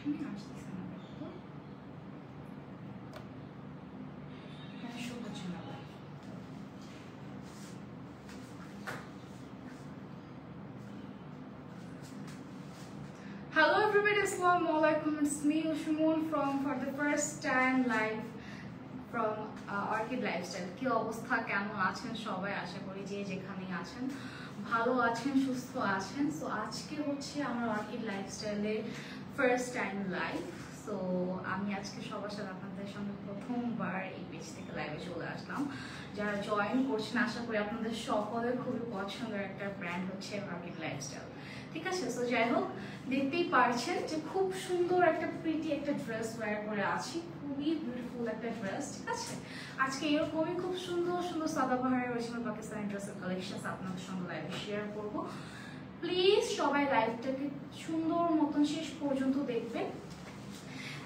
এখানে আসতেছে না, দেখো এখানে শো হচ্ছে না। Hello everybody, Assalamualaikum. It's me Ushumun from for the first time live from Orchid Lifestyle. কি অবস্থা, কেমন আছেন সবাই? আশা করি যে যেখানেই আছেন ভালো আছেন, সুস্থ আছেন। সো আজকে হচ্ছে আমার অর্কিড লাইফস্টাইলের ফার্স্ট টাইম লাইভ। সো আমি আজকে সবার সাথে আপনাদের সঙ্গে প্রথমবার এই পেজ থেকে লাইভে চলে আসলাম। যারা জয়েন করছেন আশা করি আপনাদের সকলের খুবই পছন্দের একটা ব্র্যান্ড হচ্ছে অর্কিড লাইফস্টাইল, ঠিক আছে? সো যাই হোক, দেখতেই পারছেন যে খুব সুন্দর একটা প্রিটি একটা ড্রেস ওয়্যার করে আছি, খুবই বিউটিফুল একটা ড্রেস, ঠিক আছে? আজকে এরকমই খুব সুন্দর সুন্দর সাদাবাহারের অরিজিনাল পাকিস্তানি ড্রেসের কালেকশন আপনাদের সঙ্গে লাইভে শেয়ার করবো। প্লিজ সবাই লাইভটাকে সুন্দর মতন শেষ পর্যন্ত দেখবেন।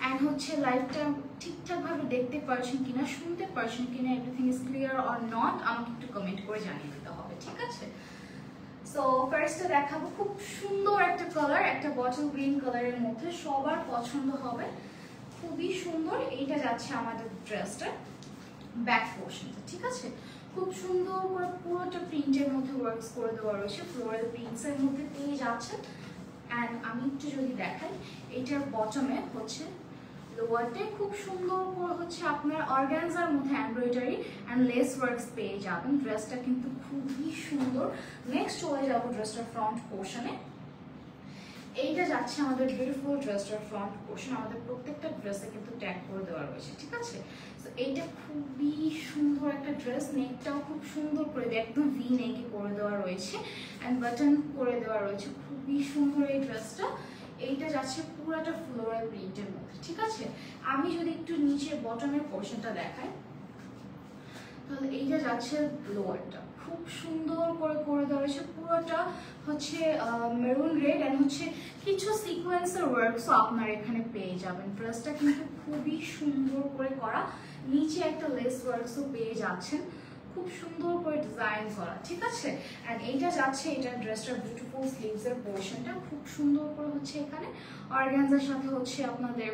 অ্যান্ড হচ্ছে লাইভটা ঠিকঠাকভাবে দেখতে পারছেন কিনা, শুনতে পারছেন কিনা, everything is clear or not, আমাকে একটু কমেন্ট করে জানিয়ে দিতে হবে, ঠিক আছে? সো ফার্স্টে দেখাবো খুব সুন্দর একটা কালার, একটা বটল গ্রিন কালারের মধ্যে, সবার পছন্দ হবে, খুবই সুন্দর। এইটা যাচ্ছে আমাদের ড্রেসটার ব্যাক পোর্শনটা, ঠিক আছে? খুব সুন্দর করে পুরোটা প্রিন্টের মধ্যে ওয়ার্কস করে দেওয়া রয়েছে, ফ্লোরাল প্রিন্টসের মধ্যে পেয়ে যাচ্ছেন। অ্যান্ড আমি একটু যদি দেখাই, এইটার বটমে হচ্ছে লোয়ারটা খুব সুন্দর করে হচ্ছে আপনার অর্গানজার মধ্যে এমব্রয়ডারি অ্যান্ড লেস ওয়ার্কস পেয়ে যাবেন। ড্রেসটা কিন্তু খুবই সুন্দর। নেক্সট চলে যাবো ড্রেসটার ফ্রন্ট পোর্শনে। এইটা যাচ্ছে আমাদের বিউটিফুল ড্রেসটার ফ্রন্ট পোর্শন, আমাদের প্রত্যেকটা ড্রেসে কিন্তু ট্যাগ করে দেওয়া রয়েছে, ঠিক আছে? তো এইটা খুবই সুন্দর একটা ড্রেস, নেকটাও খুব সুন্দর করে একদম ভি নেকে করে দেওয়া রয়েছে অ্যান্ড বাটন করে দেওয়া রয়েছে, খুবই সুন্দর এই ড্রেসটা। এইটা যাচ্ছে পুরোটা ফ্লোরাল প্রিন্টের মধ্যে, ঠিক আছে? আমি যদি একটু নিচে বটমের পোর্শনটা দেখাই, তাহলে এইটা যাচ্ছে লোয়ারটা, খুব সুন্দর করে করে দেওয়া রয়েছে, পুরোটা হচ্ছে মেরুন রেড অ্যান্ড হচ্ছে কিছু সিকোয়েন্সের ওয়ার্কসও আপনার এখানে পেয়ে যাবেন। ড্রেসটা কিন্তু খুবই সুন্দর করে করা, নিচে একটা লেস ওয়ার্কসও পেয়ে যাচ্ছেন, খুব সুন্দর করে ডিজাইন করা, ঠিক আছে? অ্যান্ড এইটা যাচ্ছে এটা ড্রেসটার বিউটিফুল স্লিভসের পোর্শনটা, খুব সুন্দর করে হচ্ছে এখানে অর্গানজার সাথে হচ্ছে আপনাদের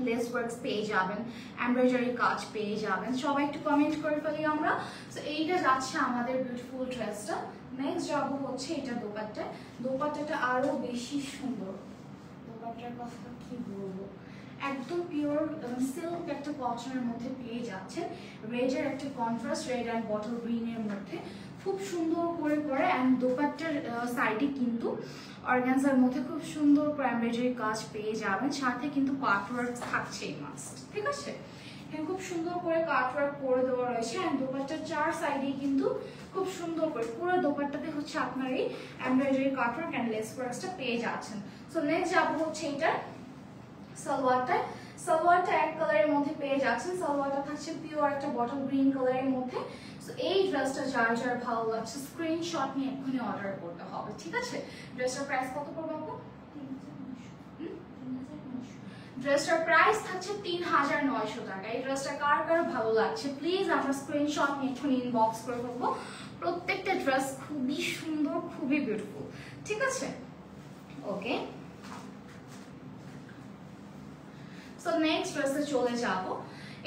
লেস ওয়ার্কস পেয়ে যাবেন, এমব্রয়ডারি কাজ পেয়ে যাবেন। সবাই একটু কমেন্ট করে ফেলি আমরা। সো এইটা যাচ্ছে আমাদের বিউটিফুল ড্রেসটা। নেক্সট যাবো হচ্ছে এটা দোপাট্টা। দোপাট্টাটা আরো বেশি সুন্দর, দোপাট্টার কথা কি বলবো, একদম পিওর সিল্ক একটা কটনের মধ্যে পেয়ে যাচ্ছেন, রেডের একটা কন্ট্রাস্ট রেড অ্যান্ড বটল গ্রিনের মধ্যে, খুব সুন্দর করে করে। অ্যান্ড দোপাট্টার সাইডে কিন্তু অর্গানজার মধ্যে খুব সুন্দর করে এমব্রয়ডারি কাজ পেয়ে যাবেন, সাথে কিন্তু কাটওয়ার্ক থাকছেই মাস্ট, ঠিক আছে? এখানে খুব সুন্দর করে কাটওয়ার্ক করে দেওয়া রয়েছে অ্যান্ড দোপাট্টার চার সাইডে কিন্তু খুব সুন্দর করে পুরো দোপাট্টাতে হচ্ছে আপনার এই এমব্রয়ডারি কাটওয়ার্ক অ্যান্ড লেস ওয়ার্কসটা পেয়ে যাচ্ছেন। সো নেক্সট যাবো হচ্ছে এটা সালোয়ারটা। সালোয়ারটা এক কালারের মধ্যে পেয়ে যাচ্ছেন, সালোয়ারটা থাকছে পিওর একটা বটল গ্রিন কালারের মধ্যে। সো এই ড্রেসটা যার যার ভালো লাগছে স্ক্রিনশট নিয়ে এক্ষুনি অর্ডার করতে হবে, ঠিক আছে? ড্রেসটার প্রাইস কত পড়বে আপু? ড্রেসটার প্রাইস থাকছে ৩৯০০ টাকা। এই ড্রেসটা কার কার ভালো লাগছে প্লিজ আমরা স্ক্রিনশট নিয়ে এক্ষুনি ইনবক্স করে ফেলবো। প্রত্যেকটা ড্রেস খুবই সুন্দর, খুবই বিউটিফুল, ঠিক আছে? ওকে, সো নেক্সট ড্রেসে চলে যাব।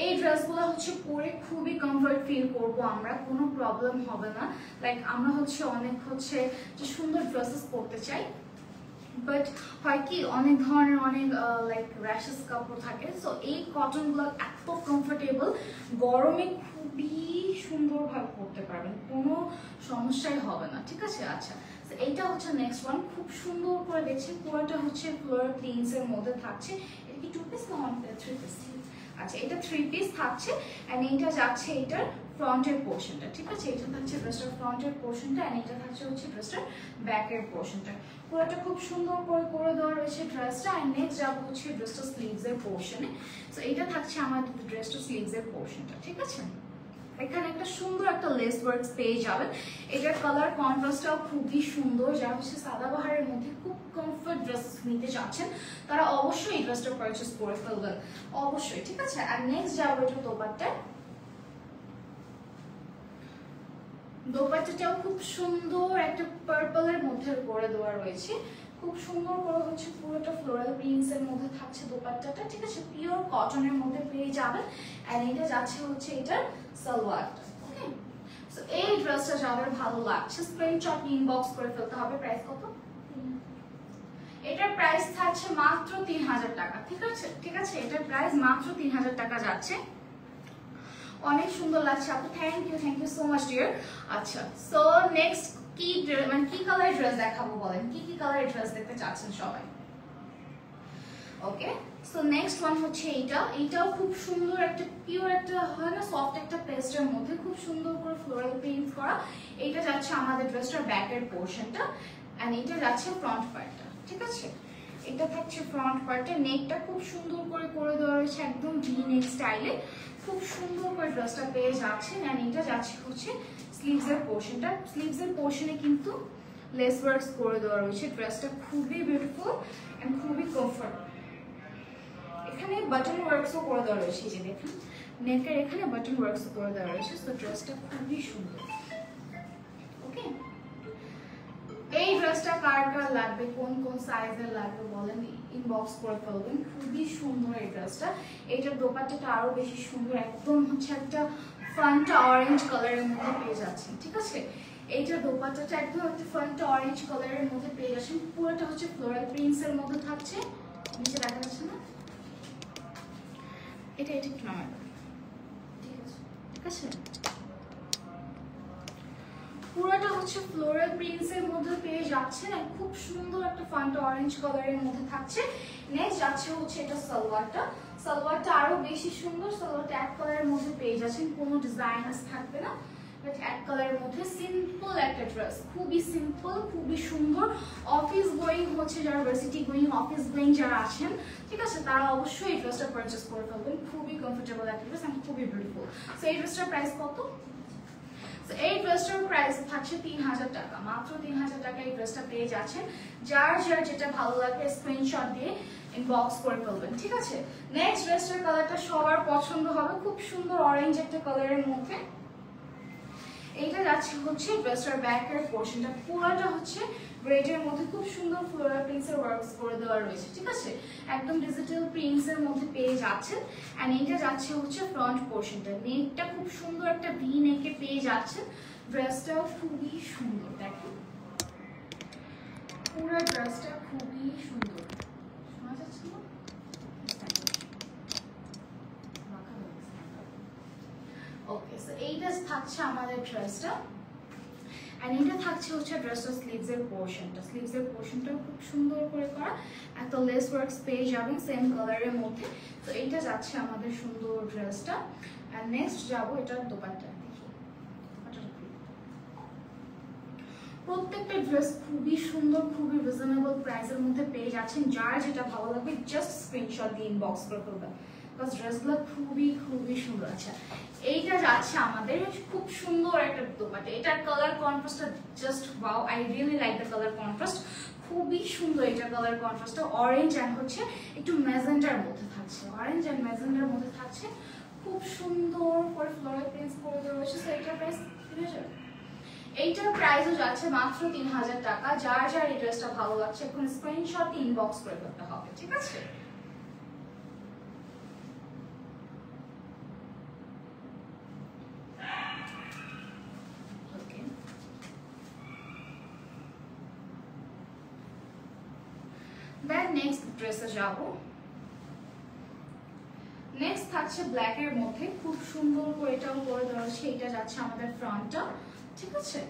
এই ড্রেসগুলো হচ্ছে পরে খুবই কমফর্ট ফিল করবো আমরা, কোনো প্রবলেম হবে না। লাইক আমরা হচ্ছে অনেক হচ্ছে যে সুন্দর ড্রেসেস পরতে চাই, বাট হয় কি অনেক ধরনের অনেক লাইক র্যাশেস কাপড় থাকে। সো এই কটনগুলো এত কমফোর্টেবল, গরমে খুবই সুন্দরভাবে পরতে পারবেন, কোনো সমস্যাই হবে না, ঠিক আছে? আচ্ছা, এইটা হচ্ছে নেক্সট ওয়ান, খুব সুন্দর করে দেখছি, পুরোটা হচ্ছে ফ্লোরাল প্রিন্টসের মধ্যে থাকছে। এটা কি 2 পিস না 3 পিস? আচ্ছা, এটা 3 পিস থাকছে অ্যান্ড এইটা যাচ্ছে এটার ফ্রন্টের পোর্শনটা, ঠিক আছে? এটা থাকছে ড্রেসটার ফ্রন্টের পোর্শনটা অ্যান্ড এটা থাকছে হচ্ছে ড্রেসটার ব্যাকের পোর্শনটা, পুরোটা খুব সুন্দর করে করে দেওয়া রয়েছে ড্রেসটা। অ্যান্ড নেক্সট যাবো হচ্ছে ড্রেসটা স্লিভসের পোর্শনে। সো এটা থাকছে আমাদের ড্রেসটা স্লিভসের পোর্শনটা, ঠিক আছে? এখানে একটা সুন্দর একটা লেস ওয়ার্কস পেয়ে যাবেন। এটার কালার কন্ট্রাস্টটাও খুবই সুন্দর, যারা হচ্ছে সাদাবাহারের মধ্যে খুব কমফর্ট ড্রেস নিতে চাচ্ছেন তারা অবশ্যই এই ড্রেসটা পারচেস করে ফেলবেন, অবশ্যই, ঠিক আছে? আর নেক্সট যাবো এটা দোপাট্টা। দোপাট্টাটাও খুব সুন্দর একটা পার্পলের মধ্যে করে দেওয়া রয়েছে, খুব সুন্দর করে হচ্ছে পুরোটা ফ্লোরাল প্রিন্টস এর মধ্যে থাকছে দোপাট্টাটা, ঠিক আছে, পিওর কটনের মধ্যে পেয়ে যাবেন। এন্ড এটা যাচ্ছে হচ্ছে এটার সালোয়ারটা। ওকে, সো এই ড্রেসটা যাদের ভালো লাগছে স্ক্রিনশট ইনবক্স করে ফেলতে হবে। প্রাইস কত? এটার প্রাইস থাকছে মাত্র 3000 টাকা। ঠিক আছে, ঠিক আছে, এটার প্রাইস মাত্র 3000 টাকা যাচ্ছে। অনেক সুন্দর লাগছে আপু, thank you so much dear. আচ্ছা, সো নেক্সট কি মানে কি কালারের ড্রেস দেখাবো বলেন, কি কি কালারের ড্রেস দেখতে চাচ্ছেন সবাই? ওকে, সো নেক্সট ওয়ান হচ্ছে এইটাও খুব সুন্দর একটা পিওর একটা হয় না সফট একটা পেস্টের মধ্যে খুব সুন্দর করে ফ্লোরাল প্রিন্টস করা। এইটা যাচ্ছে আমাদের ড্রেসটার ব্যাকের পোরশনটা এন্ড এটা যাচ্ছে ফ্রন্ট পার্টটা। ঠিক আছে, এটা থাকছে ফ্রন্ট পার্টে, নেকটা খুব সুন্দর করে দেওয়া রয়েছে একদম ভি নেক স্টাইলে, খুব সুন্দর করে ড্রেসটা পেয়ে যাচ্ছেন। এন্ড এটা যাচ্ছে হচ্ছে স্লিভসের পোরশনটা, স্লিভসের পোরশনে কিন্তু লেস ওয়ার্কস করে দেওয়া রয়েছে। ড্রেসটা খুবই বিউটিফুল এন্ড খুবই কমফর্টেবল। এখানে বাটন ওয়ার্কসও করে দেওয়া রয়েছে, এই যে দেখুন নেকের এখানে বাটন ওয়ার্কস করে দেওয়া রয়েছে। সো ড্রেসটা খুবই সুন্দর। ওকে, এই ড্রেসটা কার কার লাগবে, কোন কোন সাইজের লাগবে বলেন, ইনবক্স করে ফেলবেন। খুবই সুন্দর এই ড্রেসটা। এটার দোপাট্টাটা আরো বেশি সুন্দর, একদম হচ্ছে একটা ফান্টা অরেঞ্জ কালারের মধ্যে পেয়ে যাচ্ছেন। ঠিক আছে, এইটার দোপাট্টাটা একদম একটা ফান্টা অরেঞ্জ কালারের মধ্যে পেয়ে যাচ্ছেন। পুরোটা হচ্ছে ফ্লোরাল প্রিন্টস এর মধ্যে থাকছে, নিচে দেখা যাচ্ছে না, এটা একটু নামাই। ঠিক আছে, ঠিক আছে, পুরোটা হচ্ছে ফ্লোরাল প্রিন্টস এর মধ্যে পেয়ে যাচ্ছেন। খুব সুন্দর একটা ফান্টা অরেঞ্জ কালারের মধ্যে থাকছে। নেক্সট যাচ্ছে হচ্ছে এটা সালোয়ারটা, সালোয়ারটা আরো বেশি সুন্দর। সালোয়ারটা এক কালারের মধ্যে পেয়ে যাচ্ছেন, কোনো ডিজাইনস থাকবে না, বাট এক কালারের মধ্যে সিম্পল একটা ড্রেস, খুবই সিম্পল খুবই সুন্দর। অফিস গোয়িং হচ্ছে যারা, ভার্সিটি গোয়িং, অফিস গোয়িং যারা আছেন, ঠিক আছে, তারা অবশ্যই এই ড্রেসটা পারচেস করে ফেলবেন। খুবই কমফোর্টেবল একটা ড্রেস এবং খুবই বিউটিফুল। সো এই ড্রেসটার প্রাইস কত? এই ড্রেসটার প্রাইস থাকছে 3000 টাকা, মাত্র 3000 টাকা এই ড্রেসটা পেয়ে যাচ্ছেন। যার যেটা ভালো লাগবে স্ক্রিনশট দিয়ে ইনবক্স করে ফেলবেন। ঠিক আছে, নেক্সট ড্রেসটার কালারটা সবার পছন্দ হবে, খুব সুন্দর অরেঞ্জ একটা কালারের মধ্যে। এইটা যাচ্ছে হচ্ছে ড্রেসটার ব্যাকের পোরশনটা, পুরোটা হচ্ছে রেডের মধ্যে খুব সুন্দর ফ্লোরাল প্রিন্টসের ওয়ার্কস করে দেওয়া রয়েছে। ঠিক আছে, একদম ডিজিটাল প্রিন্টসের মধ্যে পেয়ে যাচ্ছেন। এন্ড এইটা যাচ্ছে হচ্ছে ফ্রন্ট পোরশনটা, নেকটা খুব সুন্দর একটা ভি নেকে পেয়ে যাচ্ছেন। ড্রেসটাও খুবই সুন্দর, দেখুন পুরো ড্রেসটা খুবই সুন্দর। শোনা যাচ্ছে না? ওকে, সো এইটা থাকছে আমাদের ড্রেসটা। এন্ড এটা থাকছে হচ্ছে ড্রেসটার স্লিভসের পোরশনটা, স্লিভসের পোরশনটাও খুব সুন্দর করে করা, একটা লেস ওয়ার্কস পেয়ে যাবেন সেম কালারের মধ্যে। তো এইটা যাচ্ছে আমাদের সুন্দর ড্রেসটা। এন্ড নেক্সট যাবো এটার দোপাট্টা। প্রত্যেকটা ড্রেস খুবই সুন্দর, খুবই রিজনেবল প্রাইসের মধ্যে পেয়ে যাচ্ছেন। যার যেটা ভালো লাগবে জাস্ট স্ক্রিনশট দিয়ে ইনবক্স করে ফেলবেন, বিকজ ড্রেসগুলো খুবই খুবই সুন্দর। আচ্ছা, এইটা যাচ্ছে আমাদের খুব সুন্দর একটা দোপাট্টা। এটার কালার কন্ট্রাস্টটা just wow, I really like the colour contrast, খুবই সুন্দর। এটা কালার কন্ট্রাস্টটা অরেঞ্জ অ্যান্ড হচ্ছে একটু ম্যাজেন্টার মধ্যে থাকছে, অরেঞ্জ অ্যান্ড ম্যাজেন্টার মধ্যে থাকছে, খুব সুন্দর করে ফ্লোরাল প্রিন্টস করে দেওয়া হয়েছে। সো এটার প্রাইস 3000। এইটার প্রাইসও যাচ্ছে মাত্র 3000 টাকা। যার এই ড্রেসটা ভালো লাগছে এখন স্ক্রিনশট ইনবক্স করে ফেলতে হবে। ঠিক আছে, ওকে, দেন নেক্সট ড্রেসে যাব। নেক্সট থাকছে ব্ল্যাক এর মধ্যে, খুব সুন্দর করে এটাও করে দেওয়া হচ্ছে। এটা যাচ্ছে আমাদের ফ্রন্টটা। ঠিক আছে,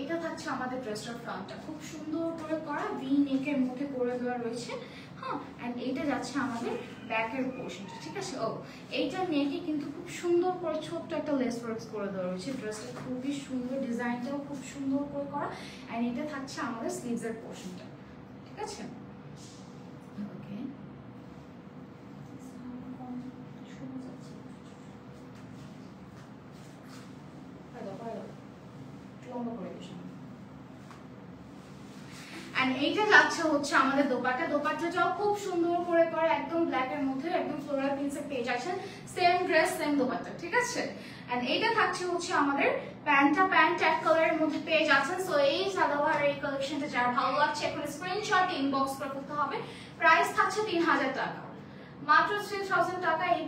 এটা থাকছে আমাদের ড্রেসটার ফ্রন্টটা, খুব সুন্দর করে করা ভি নেকের মধ্যে করে দেওয়া রয়েছে। হ্যাঁ, এন্ড এইটা যাচ্ছে আমাদের ব্যাকের পোরশনটা। ঠিক আছে, ও এইটা নেকে কিন্তু খুব সুন্দর করে ছোট্ট একটা লেস ওয়ার্কস করে দেওয়া রয়েছে। ড্রেসটা খুবই সুন্দর, ডিজাইনটাও খুব সুন্দর করে করা। এন্ড এটা থাকছে আমাদের স্লিভসের পোরশনটা। ঠিক আছে, ওকে, এন্ড এইটা যাচ্ছে হচ্ছে আমাদের দোপাট্টাটাও খুব সুন্দর করে করা, একদম ব্ল্যাক এর মধ্যে একদম ফ্লোরাল প্রিন্টসের পেজ আছে, সেম ড্রেস সেম দোপাট্টা, ঠিক আছে। এন্ড এইটা থাকছে হচ্ছে আমাদের প্যান্ট এক কালারের মধ্যে পেজ আছে। সো এই সাদাবাহার এই কালেকশনটা যারা ভালো লাগছে এখন স্ক্রিনশট ইনবক্স করে ফেলতে হবে। প্রাইস থাকছে 3000 টাকা, মাত্র 3000 টাকা। এই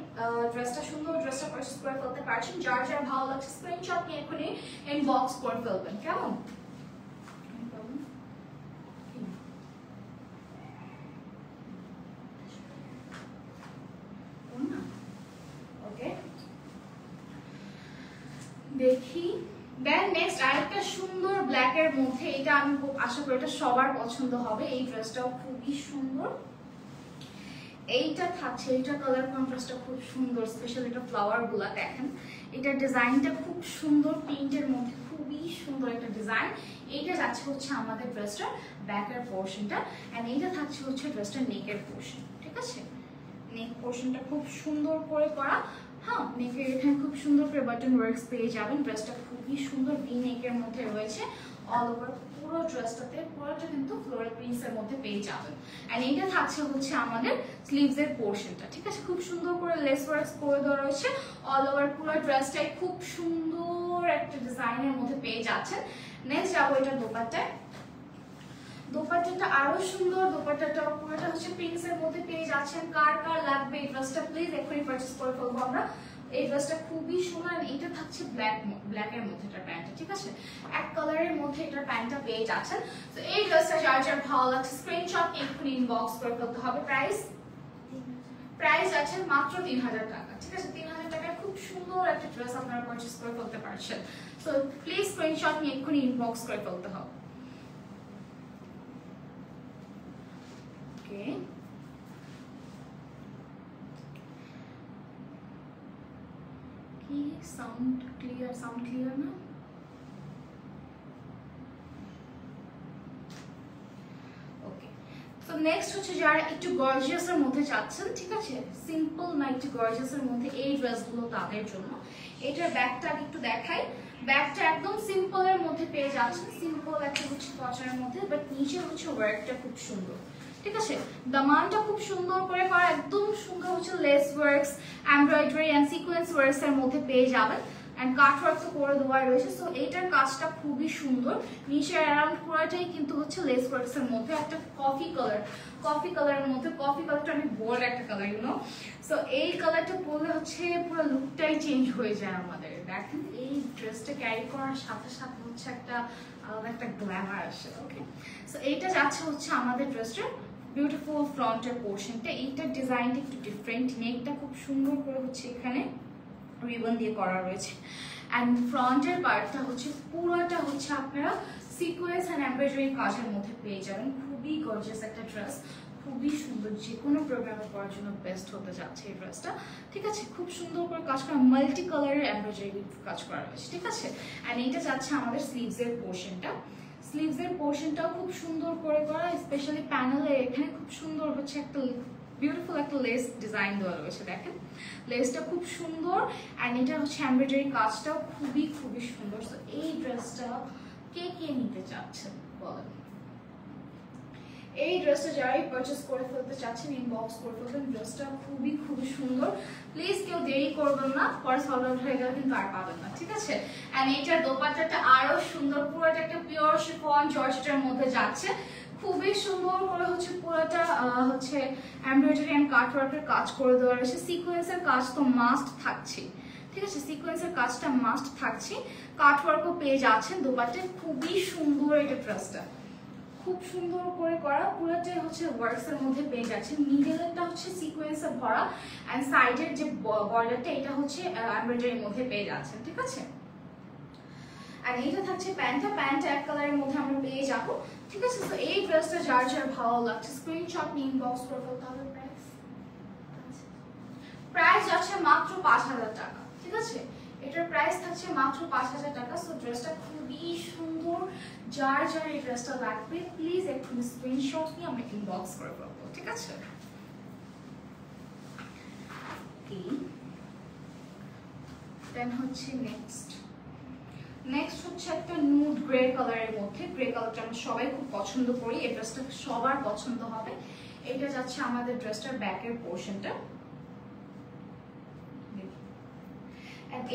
ড্রেসটা সুন্দর, ড্রেসটা পারচেজ করে ফেলতে পারছেন। যার যার ভালো লাগছে স্ক্রিনশট নিয়ে এখনই ইনবক্স করে ফেলবেন, কেমন? দেখি দেন নেক্সট আরেকটা সুন্দর ব্ল্যাক এর মধ্যে, এটা আমি খুব আশা করি এটা সবার পছন্দ হবে। এই ড্রেসটাও খুবই সুন্দর, এইটা থাকছে, এইটা কালার কন্ট্রাস্টটা খুব সুন্দর, স্পেশালি এটা ফ্লাওয়ার গুলা দেখেন, এটা ডিজাইনটা খুব সুন্দর, প্রিন্টের মধ্যে খুবই সুন্দর একটা ডিজাইন। এইটা যাচ্ছে হচ্ছে আমাদের ড্রেসটার ব্যাকের পোর্শনটা, এন্ড এইটা থাকছে হচ্ছে ড্রেসটার নেকের পোর্শন, ঠিক আছে। নেক পোর্শনটা খুব সুন্দর করে করা, হ্যাঁ নেকের এখানে খুব সুন্দর করে বাটন ওয়ার্কস পেয়ে যাবেন। ড্রেসটা খুবই সুন্দর, ভি নেকের মধ্যে রয়েছে, অল ওভার পুরো ড্রেসটাতে পুরোটা কিন্তু ফ্লোরাল প্রিন্টসের মধ্যে পেয়ে যাবেন। এন্ড এটা থাকছে হচ্ছে আমাদের স্লিভস এর পোর্শনটা, ঠিক আছে, খুব সুন্দর করে লেস ওয়ার্কস করে দেওয়া রয়েছে, অল ওভার পুরো ড্রেসটাই খুব সুন্দর একটা ডিজাইনের মধ্যে পেয়ে যাচ্ছেন। নেক্সট যাবো এটা দোপাট্টায়, দোপাট্টাটা আরো সুন্দর, দোপাট্টাটা পুরোটা হচ্ছে পিঙ্কস এর মধ্যে পেয়ে যাচ্ছেন। কার কার লাগবে এই ড্রেসটা প্লিজ এখনই পারচেজ করে ফেলবো আমরা। এই ড্রেসটা খুবই সুন্দর, এটা থাকছে ব্ল্যাক এর মধ্যে এটা প্যান্টটা, ঠিক আছে, এক কালারের মধ্যে এটা প্যান্টটা পেয়ে যাচ্ছেন। তো এই ড্রেসটা যার যার ভালো লাগছে স্ক্রিনশট নিয়ে এখনই ইনবক্স করে ফেলতে হবে। প্রাইস আছে মাত্র 3000 টাকা, ঠিক আছে। 3000 টাকায় খুব সুন্দর একটা ড্রেস আপনারা পারচেজ করে ফেলতে পারছেন। সো প্লিজ স্ক্রিনশট নিয়ে এখনই ইনবক্স করে ফেলতে হবে। Okay. কি সাউন্ড ক্লিয়ার না? ওকে, সো নেক্সট হচ্ছে যারা একটু গর্জিয়াস এর মধ্যে চাচ্ছেন, ঠিক আছে, সিম্পল না একটু গর্জিয়াস এর মধ্যে এই ড্রেসগুলো তাদের জন্য। এটার ব্যাকটা একটু দেখাই, ব্যাকটা একদম সিম্পল এর মধ্যে পেয়ে যাচ্ছেন, সিম্পল একটা হচ্ছে কটনের মধ্যে, বাট নিচে হচ্ছে ওয়ার্কটা খুব সুন্দর, ঠিক আছে। দামানটা খুব সুন্দর করে করা, একদম সুন্দর হচ্ছে lace works, embroidery and sequence works এর মধ্যে পেয়ে যাবেন, এন্ড কাট ওয়ার্ক তো করে দেওয়া রয়েছে। সো এইটার কাজটা খুবই সুন্দর, নিচে অ্যারাউন্ড পুরোটাই কিন্তু হচ্ছে লেস ওয়ার্কস এর মধ্যে একটা কফি কালারের মধ্যে, কফি কালারটা অনেক বোল্ড একটা কালার, ইউ নো। সো এই কালারটা পরলে হচ্ছে পুরো লুকটাই চেঞ্জ হয়ে যায় আমাদের। দেখেন এই ড্রেসটা ক্যারি করার সাথে সাথে হচ্ছে একটা আলাদা একটা গ্ল্যামার আসে। ওকে, সো এইটা যাচ্ছে হচ্ছে আমাদের ড্রেসটার বিউটিফুল ফ্রন্টের পোর্শনটা। এইটার ডিজাইনটা একটু ডিফারেন্ট, নেকটা খুব সুন্দর করে হচ্ছে এখানে রিবন দিয়ে করা রয়েছে, এন্ড ফ্রন্টের পার্টটা হচ্ছে পুরোটা হচ্ছে আপনারা সিকোয়েন্স এন্ড এমব্রয়ডারি কাজের মধ্যে পেয়ে যাবেন। খুবই গর্জিয়াস একটা ড্রেস, খুবই সুন্দর, যে কোনো প্রোগ্রামে পরার জন্য বেস্ট হতে যাচ্ছে এই ড্রেসটা, ঠিক আছে। খুব সুন্দর করে কাজ করা, মাল্টি কালারের এমব্রয়ডারি কাজ করা রয়েছে, ঠিক আছে। এন্ড এইটা যাচ্ছে আমাদের স্লিভস এর পোর্শনটা, স্লিভস এর পোর্শনটাও খুব সুন্দর করে করা, স্পেশালি প্যানেলে এখানে খুব সুন্দর হচ্ছে একটা বিউটিফুল একটা লেস ডিজাইন দেওয়া রয়েছে, দেখেন লেসটা খুব সুন্দর, এন্ড এটা হচ্ছে এমব্রয়ডারি কাজটাও খুবই সুন্দর। তো এই ড্রেসটা কে নিতে চাচ্ছেন বলেন? এই ড্রেসটা যারাই পারচেজ করে ফেলতে চাচ্ছেন ইনবক্স করে ফেলবেন। ড্রেসটা খুবই সুন্দর, প্লিজ কেউ দেরি করবেন না, পরে সল্ড আউট হয়ে গেলে কিন্তু আর পাবেন না, ঠিক আছে। এন্ড এইটার দোপাট্টাটা আরো সুন্দর, পুরোটা একটা পিওর শিফন জর্জেটের মধ্যে যাচ্ছে, খুবই সুন্দর করে হচ্ছে পুরোটা হচ্ছে এমব্রয়ডারি এন্ড কাট ওয়ার্কের কাজ করে দেওয়া রয়েছে। সিকোয়েন্সের কাজ তো মাস্ট থাকছে, ঠিক আছে, সিকোয়েন্সের কাজটা মাস্ট থাকছে, কাট ওয়ার্কও পেয়ে যাচ্ছেন দোপাট্টায়। খুবই সুন্দর এটা ড্রেসটা, খুব সুন্দর করে করা, পুরোটাই হচ্ছে ওয়ার্কস এর মধ্যে পেয়ে যাচ্ছে। মিডলটা হচ্ছে সিকোয়েন্সে ভরা, এন্ড সাইডের যে বর্ডারটা এটা হচ্ছে এমব্রয়ডারির মধ্যে পেয়ে যাচ্ছেন, ঠিক আছে। আর এইটা থাকছে প্যান্টটা এক কালারের মধ্যে আমরা পেয়ে যাব, ঠিক আছে। তো এই ড্রেসটা যার যার ভালো লাগছে স্ক্রিনশট নিয়ে ইনবক্স করে ফেলতে হবে। প্রাইস আছে মাত্র 5000 টাকা, ঠিক আছে। এটার প্রাইস থাকছে মাত্র 5000 টাকা। সো ড্রেসটা খুবই সুন্দর, যার যার এই ড্রেসটা লাগবে প্লিজ একটু স্ক্রিনশট নিয়ে আমরা ইনবক্স করে ফেলবো, ঠিক আছে। দেন হচ্ছে নেক্সট নেক্সট হচ্ছে একটা নুড গ্রে কালারের মধ্যে, গ্রে কালারটা আমরা সবাই খুব পছন্দ করি, এই ড্রেসটা সবার পছন্দ হবে। এটা যাচ্ছে আমাদের ড্রেসটার ব্যাকের পোর্শনটা,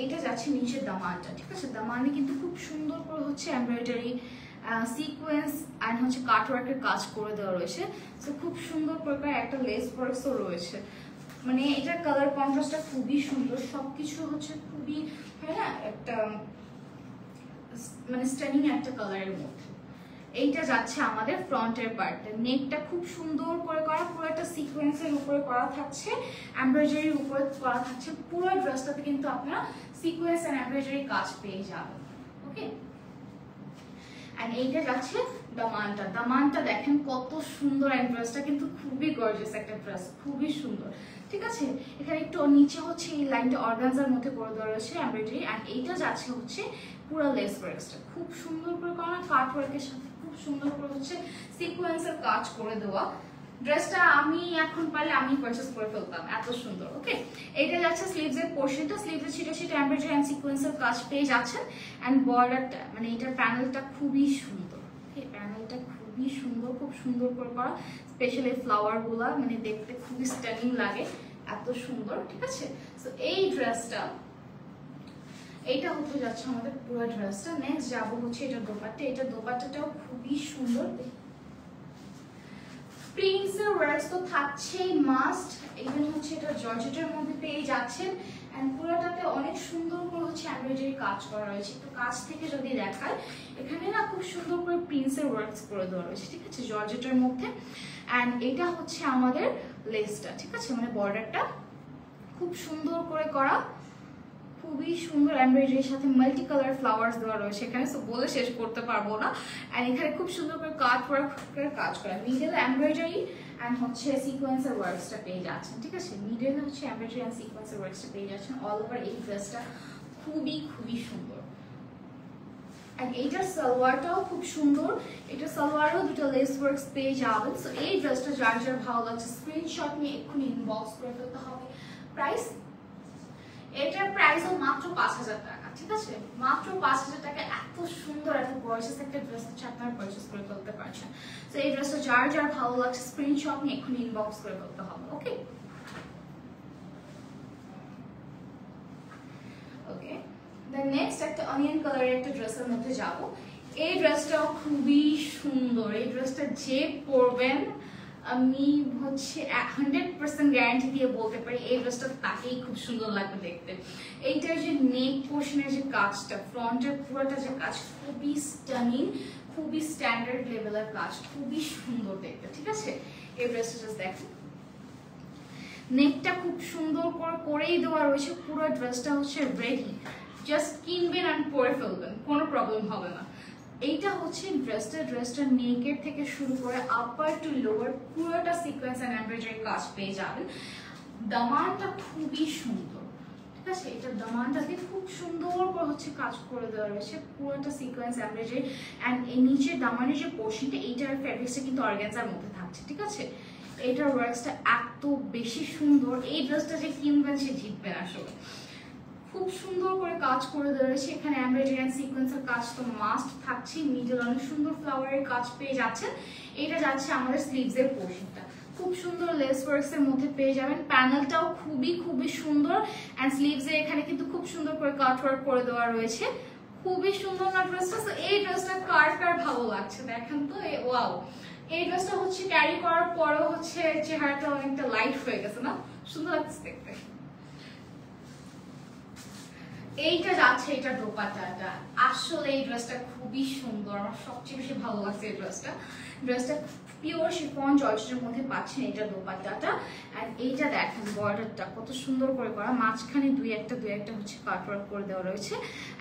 এইটা যাচ্ছে নিচের দামানটা, ঠিক আছে। দামানে কিন্তু খুব সুন্দর করে হচ্ছে এমব্রয়ডারি সিকোয়েন্স অ্যান্ড হচ্ছে কাটওয়ার্কের কাজ করে দেওয়া রয়েছে। তো খুব সুন্দর প্রকার একটা লেস ওয়ার্কসও রয়েছে, মানে এটার কালার কন্ট্রাস্টটা খুবই সুন্দর, সবকিছু হচ্ছে খুবই হয় না একটা মানে স্টানিং একটা কালারের মধ্যে। এইটা যাচ্ছে আমাদের ফ্রন্টের পার্টটা, নেকটা খুব সুন্দর করে করা, পুরো একটা সিকোয়েন্সের উপরে করা থাকছে, এমব্রয়ডারির উপরে করা থাকছে। পুরো ড্রেসটাতে কিন্তু আপনারা সিকোয়েন্স এন্ড এমব্রয়ডারি কাজ পেয়ে যাবেন। ওকে, এন্ড এইটা যাচ্ছে দামানটা, দামানটা দেখেন কত সুন্দর, এন্ড ড্রেসটা কিন্তু খুবই গর্জিয়াস একটা ড্রেস, খুবই সুন্দর, ঠিক আছে। এখানে একটু নিচে হচ্ছে এই লাইনটা অর্গানজার মধ্যে করে দেওয়া রয়েছে এমব্রয়ডারি, এন্ড এইটা যাচ্ছে হচ্ছে পুরো লেস ওয়ার্কসটা খুব সুন্দর করে করা, কাট ওয়ার্কের সাথে খুব সুন্দর করে হচ্ছে সিকোয়েন্সের কাজ করে দেওয়া। ড্রেসটা আমি এখন পারলে আমি পারচেজ করে ফেলতাম, এত সুন্দর। ওকে, এইটা যাচ্ছে স্লিভসের পোর্শনটা, স্লিভসের ছিটা ছিটা এমব্রয়ডারি এন্ড সিকোয়েন্সের কাজ পেয়ে যাচ্ছেন, এন্ড বর্ডারটা মানে এটার প্যানেলটা খুবই সুন্দর। ওকে, প্যানেলটা খুবই সুন্দর, খুব সুন্দর করে করা, স্পেশালি ফ্লাওয়ার গুলা মানে দেখতে খুবই স্টানিং লাগে, এত সুন্দর, ঠিক আছে। তো এই ড্রেসটা, এইটা হতে যাচ্ছে আমাদের পুরো ড্রেসটা। নেক্সট যাবো হচ্ছে এটা দোপাট্টা, এটা দোপাট্টাটাও খুবই সুন্দর, প্রিন্সের ওয়ার্কস তো থাকছেই মাস্ট, ইভেন হচ্ছে এটা জর্জেটের মধ্যে পেয়ে যাচ্ছেন, এন্ড পুরোটাতে অনেক সুন্দর করে হচ্ছে এমব্রয়ডারি কাজ করা রয়েছে। তো কাছ থেকে যদি দেখায়, এখানে না খুব সুন্দর করে প্রিন্সের ওয়ার্কস করে দেওয়া রয়েছে, ঠিক আছে, জর্জেটের মধ্যে। এন্ড এটা হচ্ছে আমাদের লেসটা, ঠিক আছে, মানে বর্ডারটা খুব সুন্দর করে করা, খুবই সুন্দর এমব্রয়ডারির সাথে মাল্টি কালার ফ্লাওয়ার্স দেওয়া রয়েছে এখানে, সো বলে শেষ করতে পারবো না। এন্ড এখানে খুব সুন্দর করে কাট ওয়ার্কের কাজ করা, মিডল এমব্রয়ডারি এন্ড হচ্ছে সিকোয়েন্সের ওয়ার্কসটা পেয়ে যাচ্ছেন, ঠিক আছে। মিডল হচ্ছে এমব্রয়ডারি এন্ড সিকোয়েন্সের ওয়ার্কসটা পেয়ে যাচ্ছেন অল ওভার। এই ড্রেসটা খুবই খুবই সুন্দর, এন্ড এইটার সালোয়ারটাও খুব সুন্দর, এটা সালোয়ারও দুটো লেস ওয়ার্কস পেয়ে যাবেন। সো এই ড্রেসটা যার যার ভালো লাগছে স্ক্রিনশট নিয়ে এক্ষুনি ইনবক্স করে ফেলতে হবে। প্রাইস, এটার প্রাইসও মাত্র ৫,০০০ টাকা, ঠিক আছে, মাত্র ৫,০০০ টাকা। এত সুন্দর এত গর্জিয়াস একটা ড্রেস হচ্ছে আপনারা পারচেজ করে ফেলতে পারছেন। তো এই ড্রেসটা যার যার ভালো লাগছে স্ক্রিনশট নিয়ে এক্ষুনি ইনবক্স করে ফেলতে হবে। ওকে ওকে, দেন নেক্সট একটা অনিয়ন কালারের একটা ড্রেসের মধ্যে যাব। এই ড্রেসটাও খুবই সুন্দর, এই ড্রেসটা যে পরবেন আমি হচ্ছে 100% গ্যারান্টি দিয়ে বলতে পারি এই ড্রেসটা তাকেই খুব সুন্দর লাগবে দেখতে। এইটার যে নেক পোর্শনের যে কাজটা, ফ্রন্টের পুরোটা যে কাজ, খুবই স্টানিং, খুবই স্ট্যান্ডার্ড লেভেলের কাজ, খুবই সুন্দর দেখতে, ঠিক আছে। এই ড্রেসটা জাস্ট দেখুন, নেকটা খুব সুন্দর করে করেই দেওয়া রয়েছে, পুরো ড্রেসটা হচ্ছে রেডি, জাস্ট কিনবেন আর পরে ফেলবেন, কোনো প্রবলেম হবে না। এইটা হচ্ছে ড্রেসটা নেকের থেকে শুরু করে আপার টু লোয়ার পুরোটা সিকোয়েন্স এন্ড এমব্রয়ডারি কাজ পেয়ে যাবেন। দামানটা খুবই সুন্দর, ঠিক আছে, এটা দামানটাকে খুব সুন্দর করে হচ্ছে কাজ করে দেওয়া রয়েছে, পুরোটা সিকোয়েন্স এমব্রয়ডারি এন্ড এই নিচের দামানের যে পোর্শনটা, এইটার ফ্যাব্রিক্সটা কিন্তু অর্গানজার মধ্যে থাকছে, ঠিক আছে। এইটার ওয়ার্কসটা এত বেশি সুন্দর, এই ড্রেসটা যে কিনবেন সে জিতবেন আসলে। খুব সুন্দর করে কাজ করে দেওয়া রয়েছে এখানে, এমব্রয়ডারি এন্ড সিকোয়েন্সের কাজ তো মাস্ট থাকছে, মিডল অনেক সুন্দর ফ্লাওয়ারের কাজ পেয়ে যাচ্ছেন। এটা যাচ্ছে আমাদের স্লিভসের পোর্শনটা, খুব সুন্দর লেস ওয়ার্কস এর মধ্যে পেয়ে যাবেন, প্যানেলটাও খুবই খুবই সুন্দর, এন্ড স্লিভসে এখানে কিন্তু খুব সুন্দর করে কাট ওয়ার্ক করে দেওয়া রয়েছে, খুবই সুন্দর না ড্রেসটা। তো এই ড্রেসটা কার কার ভালো লাগছে দেখেন তো, ওয়াও, এই ড্রেসটা হচ্ছে ক্যারি করার পরেও হচ্ছে চেহারাটা অনেকটা লাইট হয়ে গেছে না, সুন্দর লাগছে দেখতে। এইটা যাচ্ছে এটা দোপাট্টাটা, আসলে এই ড্রেসটা খুবই সুন্দর, আমার সবচেয়ে বেশি ভালো লাগছে এই ড্রেসটা। ড্রেসটা পিওর শিফন জর্জেটের মধ্যে পাচ্ছেন এটা দোপাট্টাটা, আর এইটা দেখেন বর্ডারটা কত সুন্দর করে করা, মাঝখানে দুই একটা হচ্ছে কাটওয়ার্ক করে দেওয়া রয়েছে,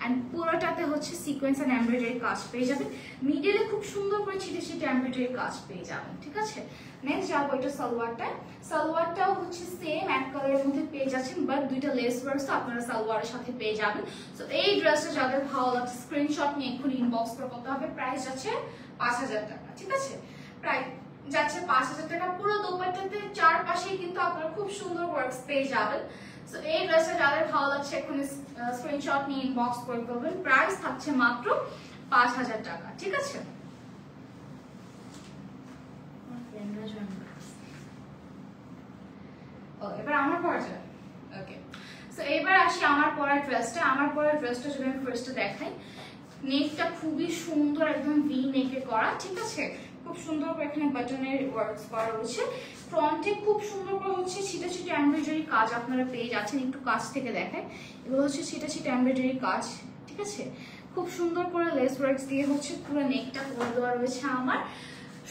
এন্ড পুরোটাতে হচ্ছে সিকোয়েন্স এন্ড এমব্রয়ডারি কাজ পেয়ে যাবেন, মিডলে খুব সুন্দর করে ছিটে ছিটে এমব্রয়ডারি কাজ পেয়ে যাবেন, ঠিক আছে। নেক্সট যাবো এটা সালোয়ারটা, সালোয়ারটাও হচ্ছে সেম এক কালারের মধ্যে পেয়ে যাচ্ছেন, বাট দুইটা লেস ওয়ার্কস আপনারা সালোয়ারের সাথে পেয়ে যাবেন। তো এই ড্রেসটা যাদের ভালো লাগছে স্ক্রিনশট নিয়ে এক্ষুনি ইনবক্স করে করতে হবে। প্রাইস যাচ্ছে ৫,০০০ টাকা, ঠিক আছে, প্রাইস যাচ্ছে ৫,০০০ টাকা। পুরো দোপাট্টাতে চারপাশে কিন্তু আপনারা খুব সুন্দর ওয়ার্কস পেয়ে যাবেন। সো এই ড্রেসটা যাদের ভালো লাগছে এখন স্ক্রিনশট নিয়ে ইনবক্স করে ফেলবেন। প্রাইস থাকছে মাত্র 5000 টাকা, ঠিক আছে? এবার আমার পরে যাই। ওকে, সো এবার আসি আমার পরের ড্রেসটা। আমার পরের ড্রেসটা যদি আমি ফার্স্টে দেখাই, নেকটা খুবই সুন্দর, একদম ভি নেকে করা, ঠিক আছে? খুব সুন্দর করে এখানে বাটনের ওয়ার্কস করা রয়েছে। ফ্রন্টে খুব সুন্দর করে হচ্ছে ছিটা ছিটা এমব্রয়ডারি কাজ আপনারা পেয়ে যাচ্ছেন। একটু কাজ থেকে দেখায়, এগুলো হচ্ছে ছিটা ছিটা এমব্রয়ডারি কাজ, ঠিক আছে? খুব সুন্দর করে লেস ওয়ার্কস দিয়ে হচ্ছে পুরো নেকটা করে দেওয়া রয়েছে আমার,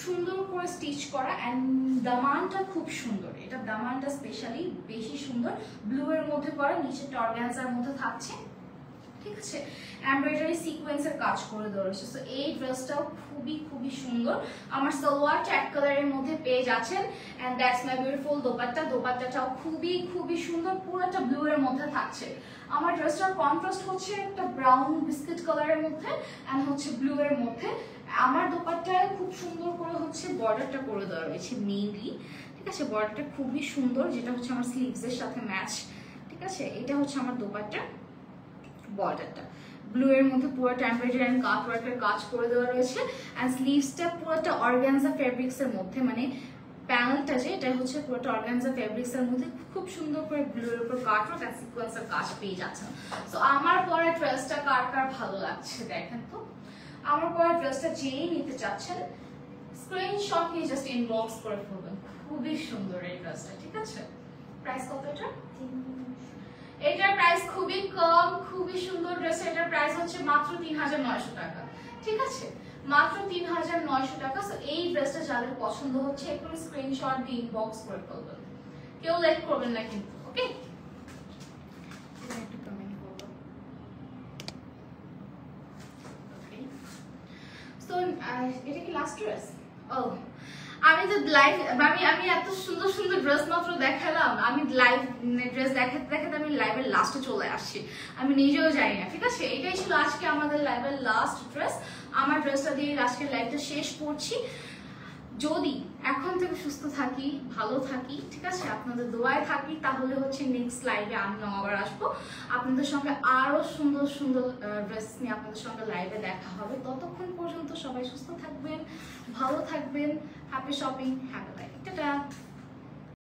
সুন্দর করে স্টিচ করা। অ্যান্ড দামানটা খুব সুন্দর, এটা দামানটা স্পেশালি বেশি সুন্দর, ব্লু এর মধ্যে করা, নিচেটা অর্গানজার মধ্যে থাকছে, ঠিক আছে? এমব্রয়ডারি সিকোয়েন্সের কাজ করে দেওয়া রয়েছে। সো এই ড্রেসটাও খুবই সুন্দর। আমার সালোয়ারটা এক কালারের মধ্যে পেয়ে যাচ্ছেন, and that's my beautiful dupatta. দোপাট্টাটাও খুবই সুন্দর, পুরোটা ব্লু এর মধ্যে থাকছে। আমার ড্রেসটার কন্ট্রাস্ট হচ্ছে একটা ব্রাউন বিস্কিট কালারের মধ্যে এন্ড হচ্ছে ব্লু এর মধ্যে। আমার দোপাট্টায় খুব সুন্দর করে হচ্ছে বর্ডারটা করে দেওয়া রয়েছে মেইনলি, ঠিক আছে? বর্ডারটা খুবই সুন্দর, যেটা হচ্ছে আমার স্লিভসের সাথে ম্যাচ, ঠিক আছে? এটা হচ্ছে আমার দোপাট্টা বর্ডারটা ব্লু এর মধ্যে পুরোটা এমব্রয়ডারি এন্ড কাট ওয়ার্কের কাজ করে দেওয়া রয়েছে। এন্ড স্লিভসটা পুরোটা অর্গানজা ফেব্রিক্স এর মধ্যে, মানে প্যানেলটা যে এটা হচ্ছে পুরোটা অর্গানজা ফেব্রিক্স এর মধ্যে খুব সুন্দর করে ব্লু এর উপর কাট ওয়ার্ক এন্ড সিকোয়েন্সের কাজ পেয়ে যাচ্ছেন। সো আমার পরে ড্রেসটা কার কার ভালো লাগছে দেখেন তো। আমার পরে ড্রেসটা যেই নিতে চাচ্ছেন স্ক্রিনশট নিয়ে জাস্ট ইনবক্স করে ফেলবেন। খুবই সুন্দর এই ড্রেসটা, ঠিক আছে? প্রাইস কত এটা? এটার প্রাইস খুবই কম, খুবই সুন্দর ড্রেস। এটার প্রাইস হচ্ছে মাত্র 3900 টাকা, ঠিক আছে? মাত্র 3900 টাকা। সো এই ড্রেসটা যাদের পছন্দ হচ্ছে এখন স্ক্রিনশট দিয়ে ইনবক্স করে ফেলবেন, কেউ লেট করবেন না কিন্তু, ওকে? একটু কমেন্ট করবেন। ওকে, সো এটা কি লাস্ট ড্রেস? ও, আমি তো লাইভ, আমি এত সুন্দর ড্রেস মাত্র দেখালাম, আমি লাইভ ড্রেস দেখাতে আমি লাইভের লাস্টে চলে আসছি, আমি নিজেও জানি না, ঠিক আছে? এটাই ছিল আজকে আমাদের লাইভের লাস্ট ড্রেস। আমার ড্রেসটা দিয়ে আজকের লাইভটা শেষ করছি। যদি এখন থেকে সুস্থ থাকি, ভালো থাকি, ঠিক আছে, আপনাদের দোয়ায় থাকি, তাহলে হচ্ছে নেক্সট লাইভে আমি আবার আসবো আপনাদের সঙ্গে, আরো সুন্দর ড্রেস নিয়ে আপনাদের সঙ্গে লাইভে দেখা হবে। ততক্ষণ পর্যন্ত সবাই সুস্থ থাকবেন, ভালো থাকবেন, happy shopping, happy life, tata.